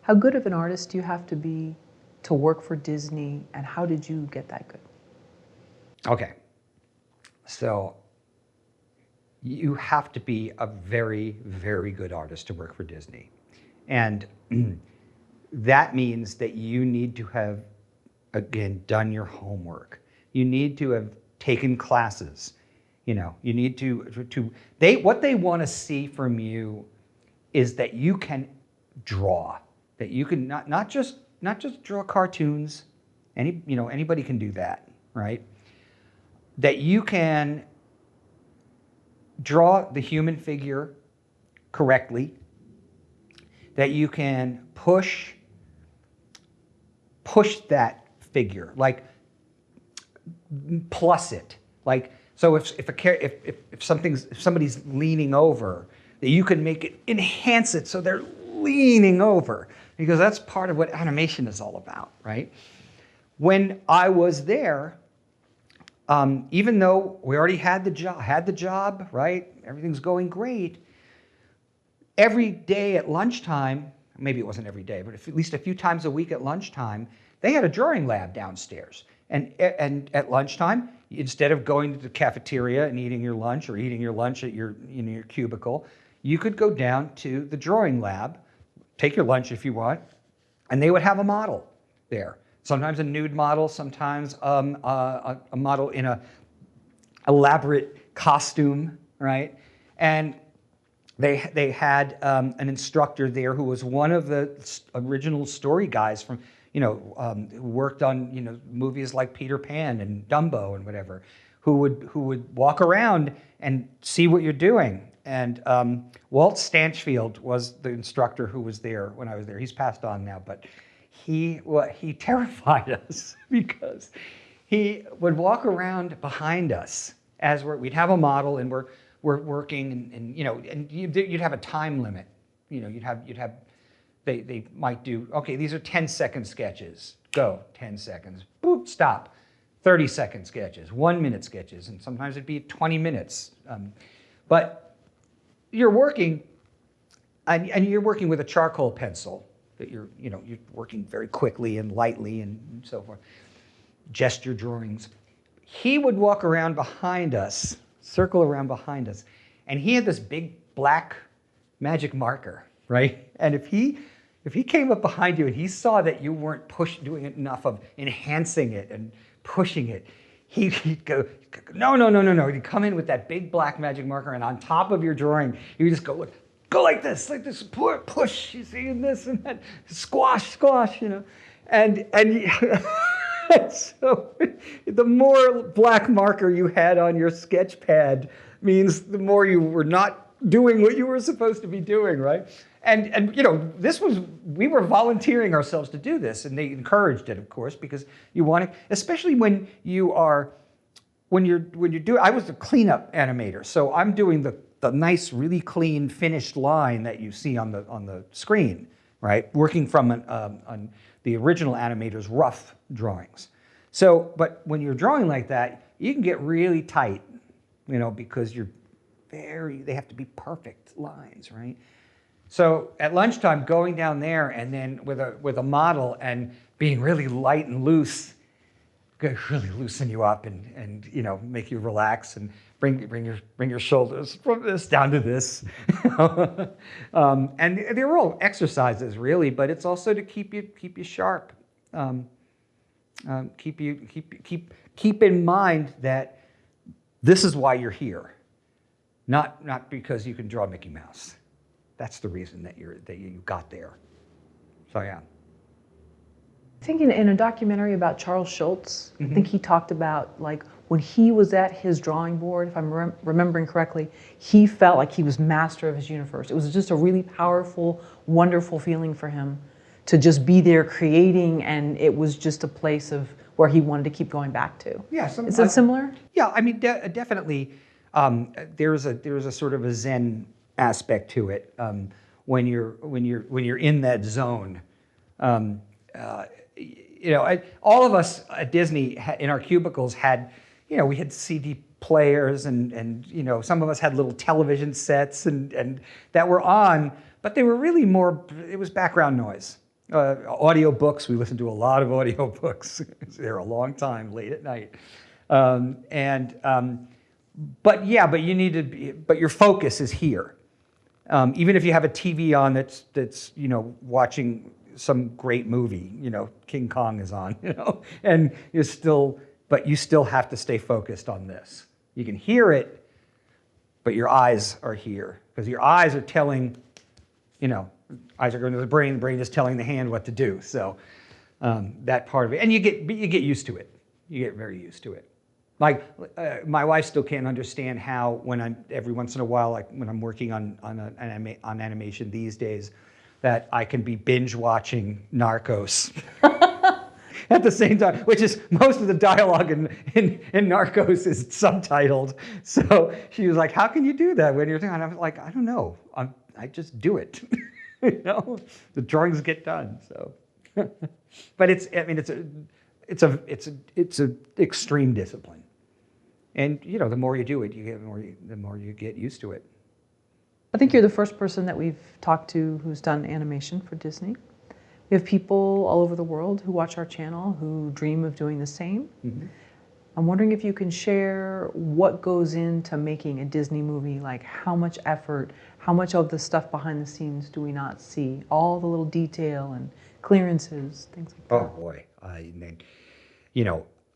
How good of an artist do you have to be to work for Disney, and how did you get that good? Okay, so you have to be a very, very good artist to work for Disney. And that means that you need to have, again, done your homework. You need to have taken classes. You know, you need what they want to see from you is that you can draw, that you can not just draw cartoons. Anybody can do that, right? That you can draw the human figure correctly, that you can push that figure, like plus it. Like, so if somebody's leaning over, that you can make it, enhance it so they're leaning over, because that's part of what animation is all about, right? When I was there, even though we already had the job, right? Everything's going great. Every day at lunchtime, maybe it wasn't every day, but at least a few times a week at lunchtime, they had a drawing lab downstairs. And at lunchtime, instead of going to the cafeteria and eating your lunch or eating your lunch at your cubicle, you could go down to the drawing lab, take your lunch if you want, and they would have a model there. Sometimes a nude model, sometimes a model in a elaborate costume, right? And they had an instructor there who was one of the original story guys from, who worked on movies like Peter Pan and Dumbo and whatever, who would walk around and see what you're doing. And Walt Stanchfield was the instructor who was there when I was there. He's passed on now, but he terrified us because he would walk around behind us as we'd have a model and we're working and you'd have a time limit. They might do, okay, these are 10-second sketches. Go, 10 seconds. Boop, stop. 30-second sketches, 1-minute sketches, and sometimes it'd be 20 minutes. But you're working, and you're working with a charcoal pencil that you're working very quickly and lightly and so forth. Gesture drawings. He would walk around behind us, circle around behind us, and he had this big black magic marker, right? And if he came up behind you and he saw that you weren't doing enough of enhancing it and pushing it, he'd go, no. He'd come in with that big black magic marker, and on top of your drawing, you just go like this, push, you see, and this and that, squash, and so the more black marker you had on your sketch pad means the more you were not doing what you were supposed to be doing, right? And we were volunteering ourselves to do this, and they encouraged it, of course, because you want to, especially when you're doing. I was the cleanup animator, so I'm doing the nice, really clean, finished line that you see on the screen, right? Working from on the original animator's rough drawings. So, but when you're drawing like that, you can get really tight, because they have to be perfect lines, right? So at lunchtime, going down there and then with a model and being really light and loose, could really loosen you up and make you relax and bring your shoulders from this down to this. And they're all exercises really, but it's also to keep you sharp. Keep in mind that this is why you're here, not because you can draw Mickey Mouse. That's the reason that you got there. So yeah. I think in a documentary about Charles Schultz, I think he talked about like when he was at his drawing board, if I'm remembering correctly, he felt like he was master of his universe. It was just a really powerful, wonderful feeling for him to just be there creating, and it was just a place of where he wanted to keep going back to. Yeah, is it similar? Yeah, I mean definitely. There's a sort of a Zen aspect to it when you're in that zone. All of us at Disney in our cubicles had, we had CD players and some of us had little television sets and that were on, but they were really more, it was background noise. Audiobooks, we listen to a lot of audiobooks. They're a long time, late at night. But yeah, but you need to be, but your focus is here. Even if you have a TV on that's watching some great movie, King Kong is on, and you still have to stay focused on this. You can hear it, but your eyes are here because your eyes are telling, eyes are going to the brain is telling the hand what to do. So that part of it, and you get used to it. You get very used to it. Like my wife still can't understand how every once in a while, like when I'm working on animation these days, that I can be binge watching Narcos at the same time, which is most of the dialogue in Narcos is subtitled. So she was like, "How can you do that when you're doing?" And I'm like, "I don't know. I just do it." The drawings get done. So, but it's an extreme discipline. And the more you do it, the more you get used to it. I think you're the first person that we've talked to who's done animation for Disney. We have people all over the world who watch our channel who dream of doing the same. Mm-hmm. I'm wondering if you can share what goes into making a Disney movie, like how much effort, how much of the stuff behind the scenes do we not see, all the little detail and clearances, things like that. Oh boy,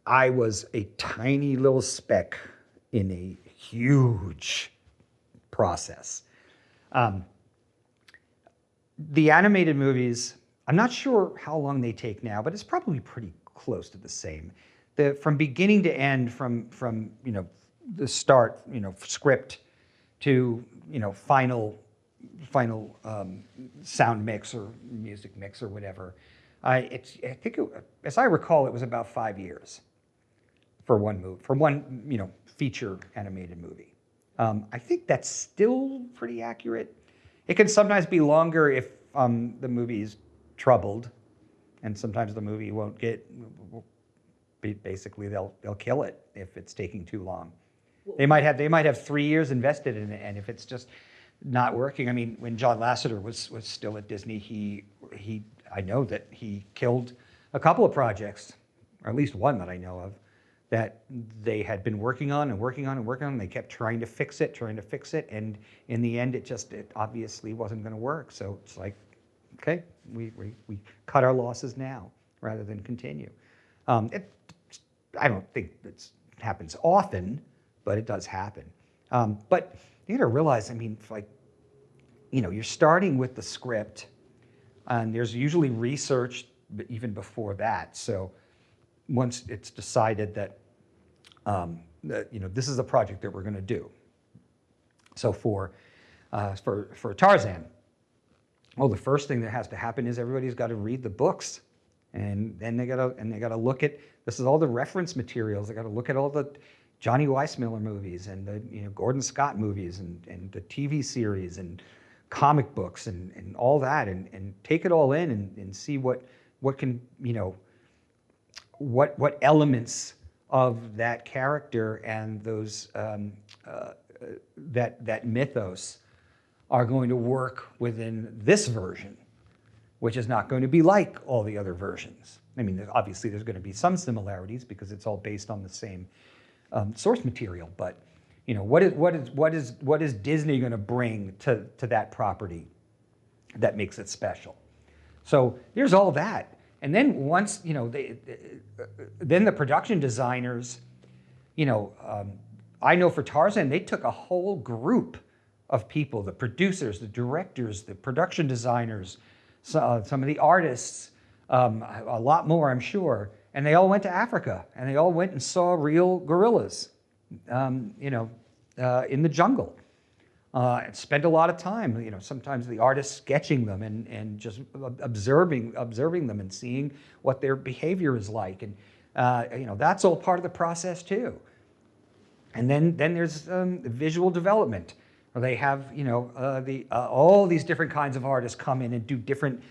I was a tiny little speck in a huge process. The animated movies, I'm not sure how long they take now, but it's probably pretty close to the same. From beginning to end, from the start, script to final sound mix or music mix or whatever. I think as I recall, it was about 5 years for one feature animated movie. I think that's still pretty accurate. It can sometimes be longer if the movie's troubled, and sometimes the movie won't basically they'll kill it if it's taking too long. They might have 3 years invested in it, and if it's just not working. I mean, when John Lasseter was still at Disney, I know that he killed a couple of projects, or at least one that I know of, that they had been working on and working on and working on. And they kept trying to fix it, and in the end, it obviously wasn't going to work. So it's like, okay, we cut our losses now rather than continue. I don't think it happens often, but it does happen. But you got to realize, I mean, you're starting with the script, and there's usually research even before that. So once it's decided that this is a project that we're going to do. So for Tarzan, well, the first thing that has to happen is everybody's got to read the books, and then they got to look at, this is all the reference materials. They got to look at all the Johnny Weissmuller movies and the Gordon Scott movies and the TV series and comic books and all that, and take it all in and see what can what elements of that character and those that mythos are going to work within this version, which is not going to be like all the other versions. I mean, obviously there's going to be some similarities because it's all based on the same source material. But what is Disney going to bring to that property that makes it special? So there's all that. And then once, then the production designers, I know for Tarzan, they took a whole group of people, the producers, the directors, the production designers, some of the artists, a lot more, I'm sure. And they all went to Africa, and they all went and saw real gorillas, in the jungle. And spent a lot of time, sometimes the artists sketching them and just observing them and seeing what their behavior is like. And, that's all part of the process too. And then there's visual development, where they have, all these different kinds of artists come in and do different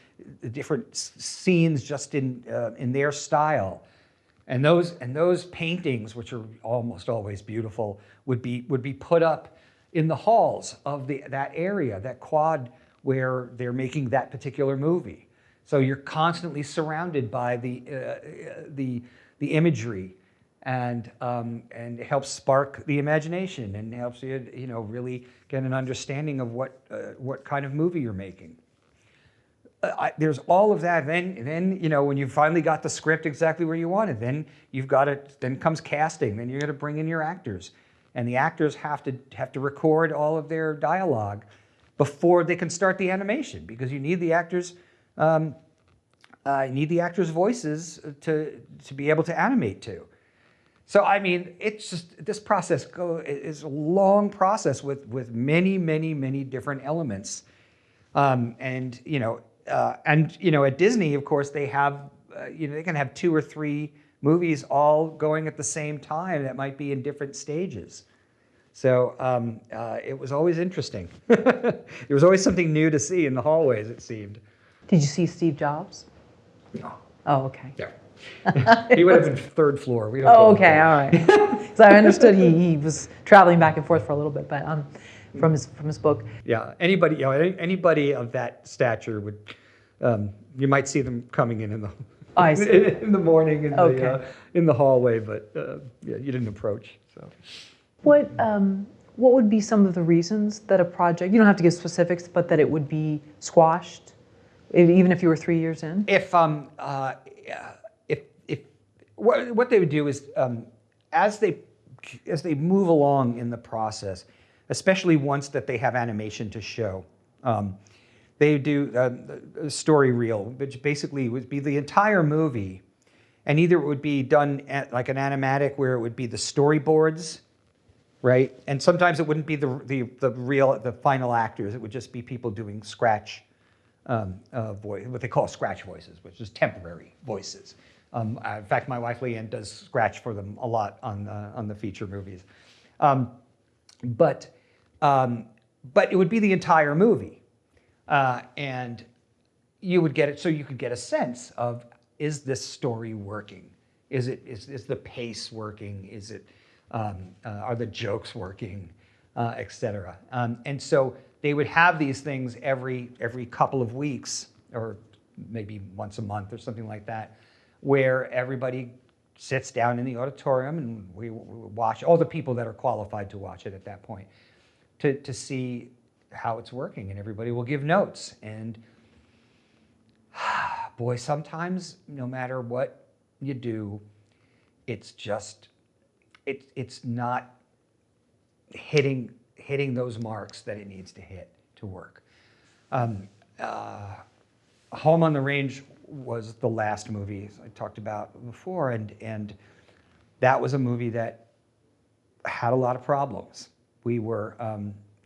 scenes just in their style. And those paintings, which are almost always beautiful, would be put up in the halls of that area, that quad where they're making that particular movie. So you're constantly surrounded by the imagery, and it helps spark the imagination and helps you, really get an understanding of what kind of movie you're making. There's all of that. Then when you finally got the script exactly where you want it, then you've got it. Then comes casting. Then you're going to bring in your actors, and the actors have to record all of their dialogue before they can start the animation, because you need the actors. You need the actors' voices to be able to animate to. So I mean, it's just, this process is a long process with many, many, many different elements, and at Disney, of course, they have they can have 2 or 3 movies all going at the same time that might be in different stages. So it was always interesting. There was always something new to see in the hallways, it seemed. Did you see Steve Jobs? No. Oh, okay. Yeah. He would have been 3rd floor. We don't Oh, go okay, all right. So I understood he was traveling back and forth for a little bit, but from his book. Yeah, anybody of that stature would, you might see them coming in the I see. in the morning in the hallway, but you didn't approach. So What would be some of the reasons that a project, you don't have to give specifics, but that it would be squashed, even if you were 3 years in? if what they would do is, as they move along in the process, especially once that they have animation to show, they do a story reel, which basically would be the entire movie, and either it would be done like an animatic where it would be the storyboards, right? And sometimes it wouldn't be the final actors. It would just be people doing scratch voice, what they call scratch voices, which is temporary voices. In fact, my wife Leanne does scratch for them a lot on the feature movies, but it would be the entire movie, and you would get it, so you could get a sense of, is this story working? Is the pace working? Is it are the jokes working, etc. And so they would have these things every couple of weeks, or maybe once a month or something like that, where everybody sits down in the auditorium and we watch, all the people that are qualified to watch it at that point, to see how it's working, and everybody will give notes. And boy, sometimes no matter what you do, it's just, it's not hitting those marks that it needs to hit to work. Home on the Range was the last movie I talked about before, and that was a movie that had a lot of problems. We were,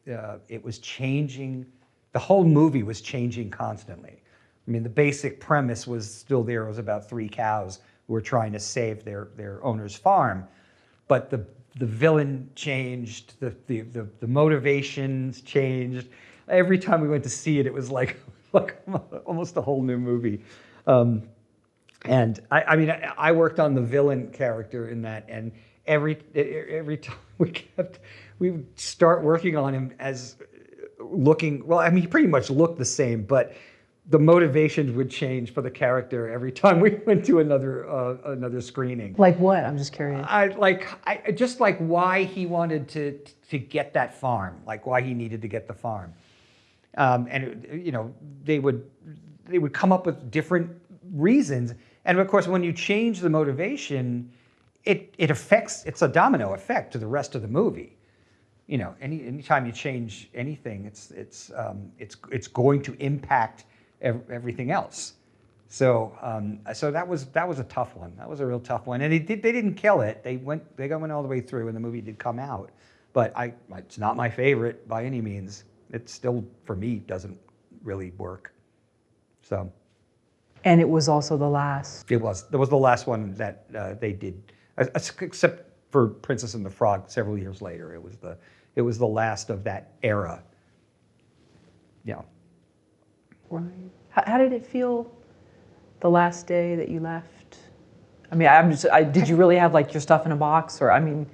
it was changing, the whole movie was changing constantly. I mean, the basic premise was still there. It was about 3 cows who were trying to save their owner's farm, but the villain changed, the motivations changed. Every time we went to see it, it was like almost a whole new movie. And I mean, I worked on the villain character in that, and every time we would start working on him as looking, well, I mean, he pretty much looked the same, but the motivations would change for the character every time we went to another screening. Like what? I'm just curious. I just like why he wanted to get that farm, like why he needed to get the farm, and they would come up with different reasons, and of course when you change the motivation, it affects. It's a domino effect to the rest of the movie. Anytime you change anything, it's going to impact everything else. So that was a tough one. That was a real tough one, and they didn't kill it. They went all the way through, and the movie did come out. But it's not my favorite by any means. It still, for me, doesn't really work. So. And it was also the last. It was. That was the last one that they did, except for Princess and the Frog. Several years later, it was the last of that era. Yeah. Right. How did it feel the last day that you left? I mean, did you really have like your stuff in a box, or I mean?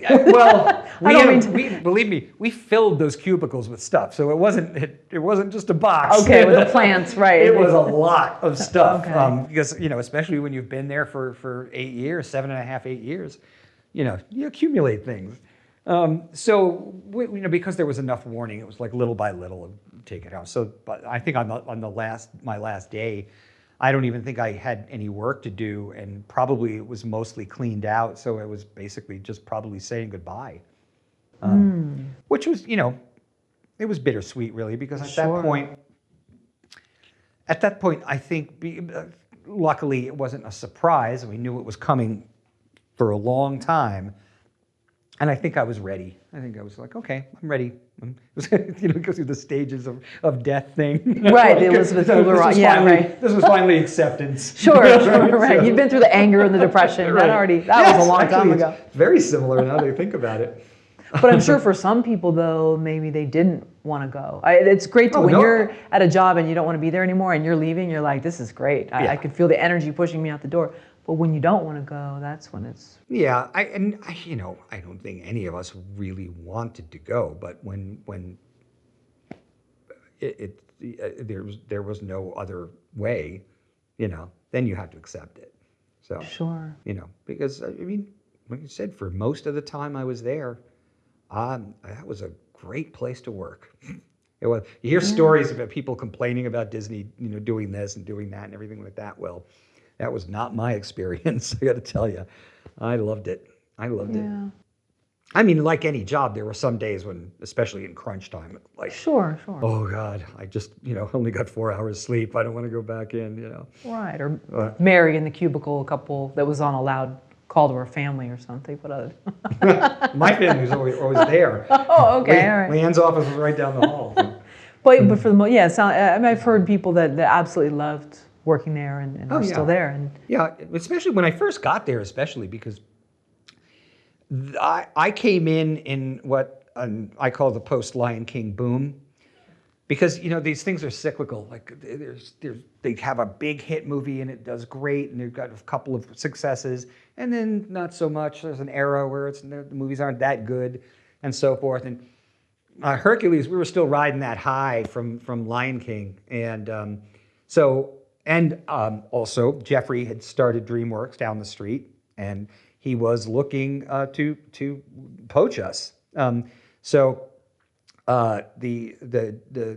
Well, I don't mean to- believe me, we filled those cubicles with stuff, so it wasn't just a box. Okay, with the plants, right. It was a lot of stuff, Okay. because especially when you've been there for 8 years, 7.5, 8 years, you accumulate things. So because there was enough warning, it was like little by little take it out. So, but I think on my last day, I don't even think I had any work to do, and probably it was mostly cleaned out. So it was basically just probably saying goodbye, which was, it was bittersweet really, because at that point, I think, luckily it wasn't a surprise. We knew it was coming for a long time. And I think I was ready. I think I was like, okay, I'm ready. Go through the stages of death thing. Right, the Elizabeth Kubler-Ross. Yeah, right. This was finally acceptance. Sure, right. So, You've been through the anger and the depression. right. That was a long time ago. It's very similar now that you think about it. But I'm sure for some people, though, maybe they didn't want to go. It's great when you're at a job and you don't want to be there anymore and you're leaving, you're like, this is great. I could feel the energy pushing me out the door. But when you don't want to go, that's when it's... Yeah, I don't think any of us really wanted to go, but when there was no other way, then you have to accept it. So Sure. Because like you said, for most of the time I was there, that was a great place to work. It was. You hear stories about people complaining about Disney, doing this and doing that and everything like that. Well, that was not my experience. I got to tell you, I loved it. It. Like any job, there were some days when, especially in crunch time, like, Sure. oh God, I just, only got 4 hours sleep. I don't want to go back in, Right, or Mary in the cubicle, a couple that was on a loud call to her family or something. What other? My family was always there. Oh, okay, all right. Leanne's office was right down the hall. But for the I've heard people that absolutely loved working there and are still there. And yeah, especially when I first got there, especially because I came in what I call the post-Lion King boom, because these things are cyclical. Like they have a big hit movie and it does great, and they've got a couple of successes, and then not so much. There's an era where the movies aren't that good, and so forth. And Hercules, we were still riding that high from Lion King, and also Jeffrey had started DreamWorks down the street, and he was looking to poach us. The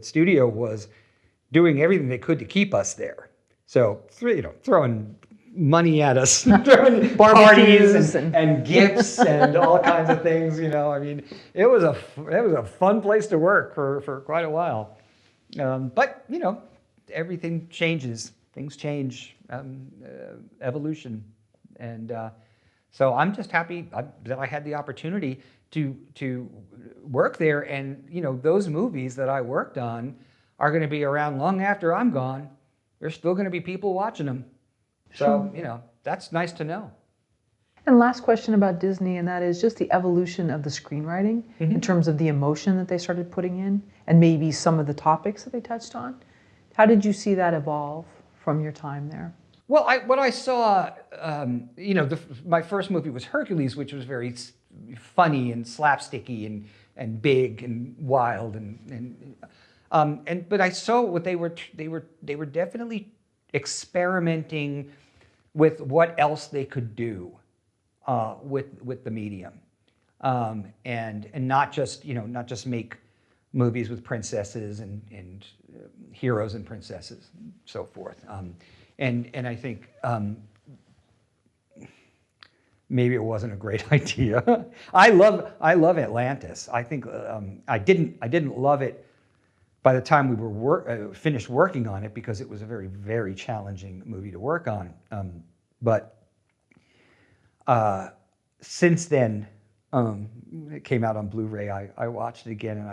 studio was doing everything they could to keep us there. So throwing money at us, throwing parties and gifts and all kinds of things. It was a fun place to work for quite a while. But everything changes. Things change. Evolution, and so I'm just happy that I had the opportunity to work there. And those movies that I worked on are going to be around long after I'm gone. There's still going to be people watching them. So that's nice to know. And last question about Disney, and that is just the evolution of the screenwriting in terms of the emotion that they started putting in, and maybe some of the topics that they touched on. How did you see that evolve from your time there? Well, what I saw, my first movie was Hercules, which was very funny and slapsticky and big and wild, but I saw what they were definitely experimenting with what else they could do with the medium, and not just make movies with princesses and heroes and princesses and so forth. And I think maybe it wasn't a great idea. I love Atlantis. I think I didn't love it by the time we were finished working on it, because it was a very, very challenging movie to work on. But since then, it came out on Blu-ray. I watched it again, and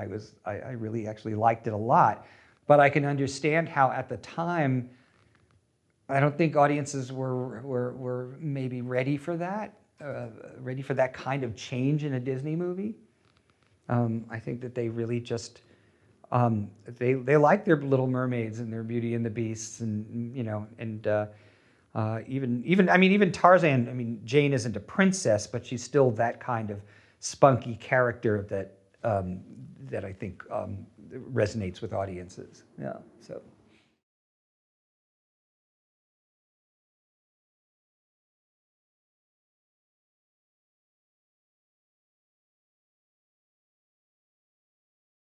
I really actually liked it a lot. But I can understand how at the time, I don't think audiences were maybe ready for that kind of change in a Disney movie. I think that they really just they like their Little Mermaids and their Beauty and the Beasts, and even Tarzan. Jane isn't a princess, but she's still that kind of spunky character that that I think resonates with audiences. Yeah. So.